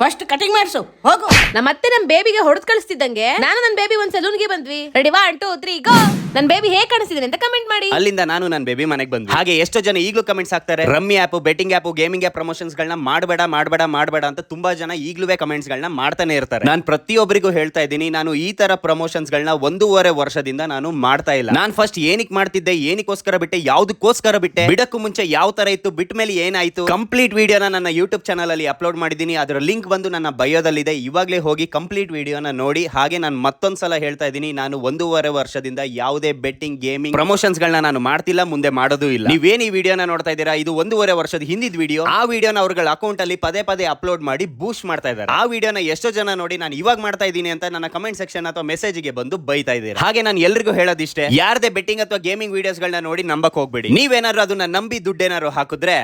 First cutting ಮಾಡ್ಸು ಹೋಗು. ನಮ್ಮತ್ತೆ ನಮ್ ಬೇಬಿಗೆ ಹೊಡೆದ್ ಕಳಿಸ್ತಿದ್ದಂಗೆ ನಾನು ನನ್ ಬೇಬಿ ಒಂದ್ ಸಲೂನ್ಗೆ ಬಂದ್ವಿ. ರೆಡಿ 1 2 3 ಗೋ. ನನ್ ಬೇಬಿ ಹೇಗ್ ಕಾಣಿಸ್ತಿದೆ ಅಂತ ಕಮೆಂಟ್ ಮಾಡಿ. ಅಲ್ಲಿಂದ ನಾನು ನನ್ನ ಬೇಬಿ ಮನೆಗೆ ಬಂದ್ವಿ. ಹಾಗೆ ಎಷ್ಟೋ ಜನ ಈಗಲೂ ಕಮೆಂಟ್ಸ್ ಹಾಕ್ತಾರೆ, rummy app, betting app, gaming app promotions ಗಳನ್ನ ಮಾಡಬೇಡ ಅಂತ ತುಂಬಾ ಜನ ಈಗಲೂ ಕಮೆಂಟ್ಸ್ ಗಳನ್ನ ಮಾಡ್ತಾನೆ ಇರ್ತಾರೆ. ನಾನು ಪ್ರತಿಯೊಬ್ಬರಿಗೂ ಹೇಳ್ತಾ ಇದ್ದೀನಿ, ನಾನು ಈ ತರ ಪ್ರಮೋಷನ್ಸ್ ಗಳನ್ನ 1.5 ವರ್ಷದಿಂದ ನಾನು ಮಾಡ್ತಾ ಇಲ್ಲ. ನಾನು ಫಸ್ಟ್ ಏನಕ್ಕೆ ಮಾಡ್ತಿದ್ದೆ, ಏನಕ್ಕೋಸ್ಕರ ಬಿಟ್ಟೆ, ಯಾವ್ದಕ್ಕೋಸ್ಕರ ಬಿಟ್ಟೆ, ಬಿಡಕ್ಕೂ ಮುಂಚೆ ಯಾವ ತರ ಇತ್ತು, ಬಿಟ್ಟ ಮೇಲೆ ಏನಾಯ್ತು, ಕಂಪ್ಲೀಟ್ ವಿಡಿಯೋನ ನನ್ನ ಯೂಟ್ಯೂಬ್ ಚಾನಲ್ ಅಲ್ಲಿ ಅಪ್ಲೋಡ್ ಮಾಡಿದ್ದೀನಿ. ಅದರ ಲಿಂಕ್ ಬಂದು ನನ್ನ ಬಯೋದಲ್ಲಿದೆ. ಇವಾಗಲೇ ಹೋಗಿ ಕಂಪ್ಲೀಟ್ ವಿಡಿಯೋನ ನೋಡಿ. ಹಾಗೆ ನಾನು ಮತ್ತೊಂದ್ಸಲ ಹೇಳ್ತಾ ಇದ್ದೀನಿ, ನಾನು 1.5 ವರ್ಷದಿಂದ ಯಾವುದೇ ಬೆಟ್ಟಿಂಗ್, ಗೇಮಿಂಗ್ ಪ್ರಮೋಷನ್ಸ್ ಗಳನ್ನ ನಾನು ಮಾಡ್ತಿಲ್ಲ, ಮುಂದೆ ಮಾಡೋದು ಇಲ್ಲ. ನೀವೇನ್ ಈ ವಿಡಿಯೋನ ನೋಡ್ತಾ ಇದ್ದೀರಾ, ಇದು 1.5 ವರ್ಷದ ಹಿಂದಿನ ವಿಡಿಯೋ. ಆ ವಿಡಿಯೋನ ಅವ್ರಗಳ ಅಕೌಂಟ್ ಅಲ್ಲಿ ಪದೇ ಅಪ್ಲೋಡ್ ಮಾಡಿ ಬೂಸ್ಟ್ ಮಾಡ್ತಾ ಇದ್ದಾರೆ. ಆ ವಿಡಿಯೋನ ಎಷ್ಟೋ ಜನ ನೋಡಿ ನಾನು ಇವಾಗ ಮಾಡ್ತಾ ಇದ್ದೀನಿ ಅಂತ ನನ್ನ ಕಮೆಂಟ್ ಸೆಕ್ಷನ್ ಅಥವಾ ಮೆಸೇಜ್ ಗೆ ಬಂದು ಬೈತಾ ಇದ್ದೀರಾ. ಹಾಗೆ ನಾನು ಎಲ್ರಿಗೂ ಹೇಳೋದಿಷ್ಟೇ, ಯಾರದೇ ಬೆಟ್ಟಿಂಗ್ ಅಥವಾ ಗೇಮಿಂಗ್ ವಿಡಿಯೋಸ್ ಗಳನ್ನ ನೋಡಿ ನಂಬಕ್ ಹೋಗ್ಬೇಡಿ. ನೀವೇನಾದ್ರು ಅದನ್ನ ನಂಬಿ ದುಡ್ಡೇನಾದ್ರು ಹಾಕಿದ್ರೆ